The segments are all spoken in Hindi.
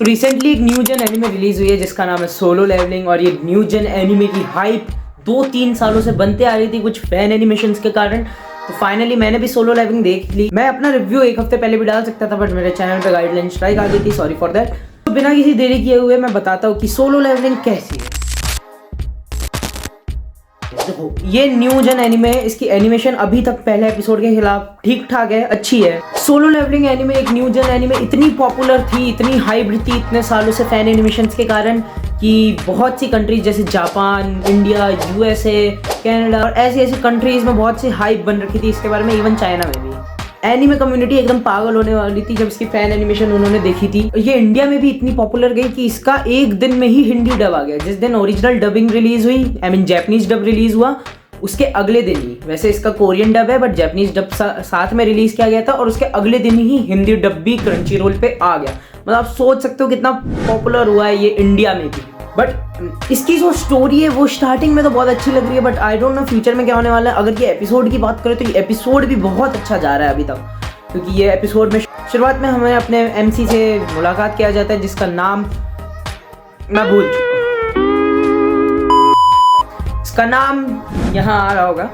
रिसेंटली एक न्यू जेन एनिमे रिलीज हुई है जिसका नाम है सोलो लेवलिंग, और ये न्यू जेन एनिमे की हाइप 2-3 सालों से बनते आ रही थी कुछ फैन एनिमेशंस के कारण। तो फाइनली मैंने भी सोलो लेवलिंग देख ली। मैं अपना रिव्यू एक हफ्ते पहले भी डाल सकता था बट मेरे चैनल पे गाइडलाइन स्ट्राइक आ गई थी, सॉरी फॉर दैट। तो बिना किसी देरी किए हुए मैं बताता हूँ कि सोलो लेवलिंग कैसी है। देखो ये न्यू जेन एनिमे है, इसकी एनिमेशन अभी तक पहले एपिसोड के खिलाफ ठीक ठाक है, अच्छी है। सोलो लेवलिंग एनिमे एक न्यू जेन एनिमे इतनी पॉपुलर थी, इतनी हाइप्ड थी इतने सालों से फैन एनिमेशंस के कारण कि बहुत सी कंट्रीज जैसे जापान, इंडिया, यूएसए, कनाडा और ऐसी ऐसी कंट्रीज में बहुत सी हाइप बन रखी थी इसके बारे में। इवन चाइना में भी एनिमे कम्युनिटी एकदम पागल होने वाली थी जब इसकी फैन एनिमेशन उन्होंने देखी थी। ये इंडिया में भी इतनी पॉपुलर गई कि इसका एक दिन में ही हिंदी डब आ गया। जिस दिन ओरिजिनल डबिंग रिलीज हुई, I mean Japanese dub release हुआ, उसके अगले दिन ही, वैसे इसका कोरियन डब है बट जैपनीज डब साथ में रिलीज किया गया था, और उसके अगले दिन ही हिंदी डब भी क्रंची रोल पे आ गया। मतलब आप सोच सकते हो कितना पॉपुलर हुआ है ये इंडिया में भी। बट इसकी जो स्टोरी है वो स्टार्टिंग में तो बहुत अच्छी लग रही है, but I don't know future में क्या होने वाला है। अगर ये एपिसोड की बात करें तो ये एपिसोड भी बहुत अच्छा जा रहा है अभी तक, क्योंकि ये एपिसोड में शुरुआत में हमें अपने एमसी से मुलाकात किया जाता है जिसका नाम मैं भूल चुका हूँ। इसका नाम यहाँ आ रहा होगा।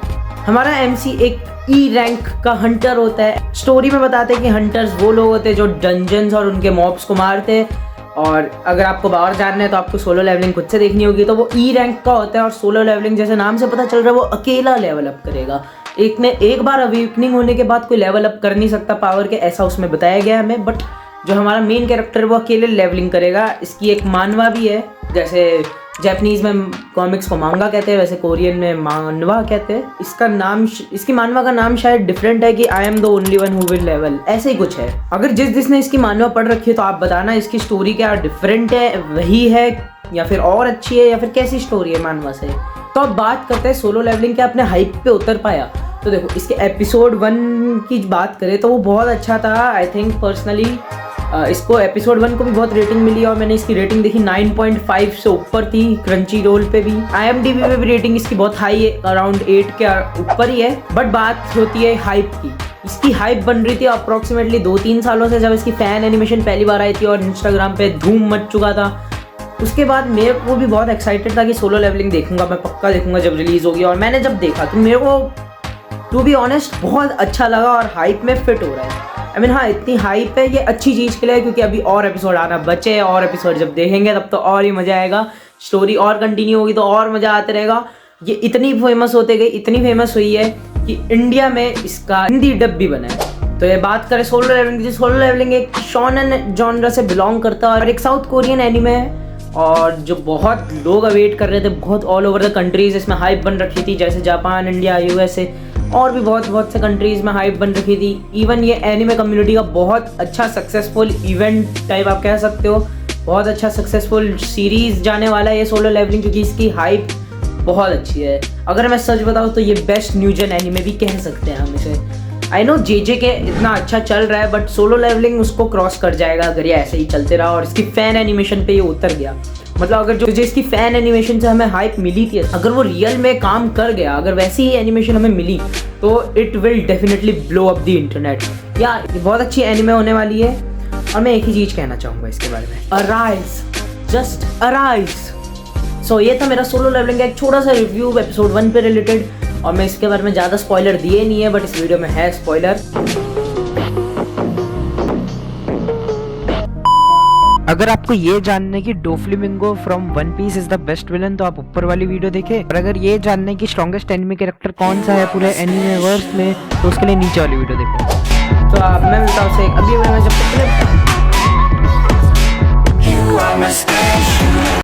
हमारा एमसी एक ई रैंक का हंटर होता है। स्टोरी में बताते हैं कि हंटर्स वो लोग होते हैं जो डंजन्स और उनके मॉब्स को मारते हैं, और अगर आपको बाहर जानना है तो आपको सोलो लेवलिंग खुद से देखनी होगी। तो वो ई रैंक का होता है, और सोलो लेवलिंग जैसे नाम से पता चल रहा है वो अकेला लेवल अप करेगा। एक बार अवेकनिंग होने के बाद कोई लेवल अप कर नहीं सकता पावर के, ऐसा उसमें बताया गया है हमें। बट जो हमारा मेन कैरेक्टर है वो अकेले लेवलिंग करेगा। इसकी एक मानवा भी है, जैसे जैपनीज में कॉमिक्स को मांगा कहते हैं वैसे कोरियन में मानवा कहते हैं। इसका नाम, इसकी मानवा का नाम शायद डिफरेंट है कि I am the only one who will level, ऐसे ही कुछ है। अगर जिसने इसकी मानवा पढ़ रखी है तो आप बताना इसकी स्टोरी क्या डिफरेंट है, वही है या फिर और अच्छी है, या फिर कैसी स्टोरी है मानवा से। तो अब बात करते हैं सोलो लेवलिंग क्या अपने हाइप पे उतर पाया। तो देखो इसके एपिसोड 1 की बात करें तो वो बहुत अच्छा था। आई थिंक पर्सनली इसको एपिसोड 1 को भी बहुत रेटिंग मिली, और मैंने इसकी रेटिंग देखी 9.5 से ऊपर थी क्रंची रोल पे भी। IMDb पे भी रेटिंग इसकी बहुत हाई है, अराउंड 8 के ऊपर ही है। बट बात होती है हाइप की। इसकी हाइप बन रही थी अप्रॉक्सीमेटली 2-3 सालों से, जब इसकी फैन एनिमेशन पहली बार आई थी और इंस्टाग्राम पे धूम मच चुका था। उसके बाद मेरे को भी बहुत एक्साइटेड था कि सोलो लेवलिंग देखूंगा, मैं पक्का देखूंगा जब रिलीज होगी। और मैंने जब देखा तो मेरे को टू बी ऑनेस्ट बहुत अच्छा लगा और हाइप में फिट हो रहा है। आई मीन हाँ, इतनी हाइप है, ये अच्छी चीज़ के लिए, क्योंकि अभी और एपिसोड आना बचे, और एपिसोड जब देखेंगे तब तो और ही मज़ा आएगा। स्टोरी और कंटिन्यू होगी तो और मज़ा आते रहेगा। ये इतनी फेमस होते गई, इतनी फेमस हुई है कि इंडिया में इसका हिंदी डब भी बना है। तो ये बात करें सोलो लेवलिंग की। सोलो लेवलिंग एक शोनेन जॉनर से बिलोंग करता है और एक साउथ कोरियन एनिमे है, और जो बहुत लोग अवेट कर रहे थे, बहुत ऑल ओवर द कंट्रीज इसमें हाइप बन रखी थी, जैसे जापान, इंडिया, यूएसए और भी बहुत से कंट्रीज में हाइप बन रखी थी। इवन ये एनिमे कम्युनिटी का बहुत अच्छा सक्सेसफुल इवेंट टाइप आप कह सकते हो, बहुत अच्छा सक्सेसफुल सीरीज जाने वाला है ये सोलो लेवलिंग, क्योंकि इसकी हाइप बहुत अच्छी है। अगर मैं सच बताऊँ तो ये बेस्ट न्यू जेन एनिमे भी कह सकते हैं हम इसे। आई नो JJK इतना अच्छा चल रहा है, बट सोलो लेवलिंग उसको क्रॉस कर जाएगा अगर ये ऐसे ही चलते रहा और इसकी फैन एनिमेशन पे ये उतर गया। मतलब अगर जो इसकी फैन एनिमेशन से हमें हाइप मिली थी, अगर वो रियल में काम कर गया, अगर वैसी ही एनिमेशन हमें मिली तो it will definitely blow up the internet. या बहुत अच्छी एनिमे होने वाली है। और मैं एक ही चीज़ कहना चाहूँगा इसके बारे में, अराइज, जस्ट अराइज। सो ये था मेरा सोलो लेवलिंग का एक छोटा सा रिव्यू एपिसोड 1 पे रिलेटेड, और मैं इसके बारे में ज़्यादा स्पॉइलर दिए नहीं है, बट इस वीडियो में है स्पॉइलर। अगर आपको ये जानने की Doflamingo from One Piece is the best villain तो आप ऊपर वाली वीडियो देखें, और अगर ये जानने की स्ट्रॉन्गेस्ट एनिमे कैरेक्टर कौन सा है पूरे एनिमेवर्स में तो उसके लिए नीचे वाली वीडियो देखें। तो मैं मिलता हूँ उससे अगली वीडियो में, जब तक के लिए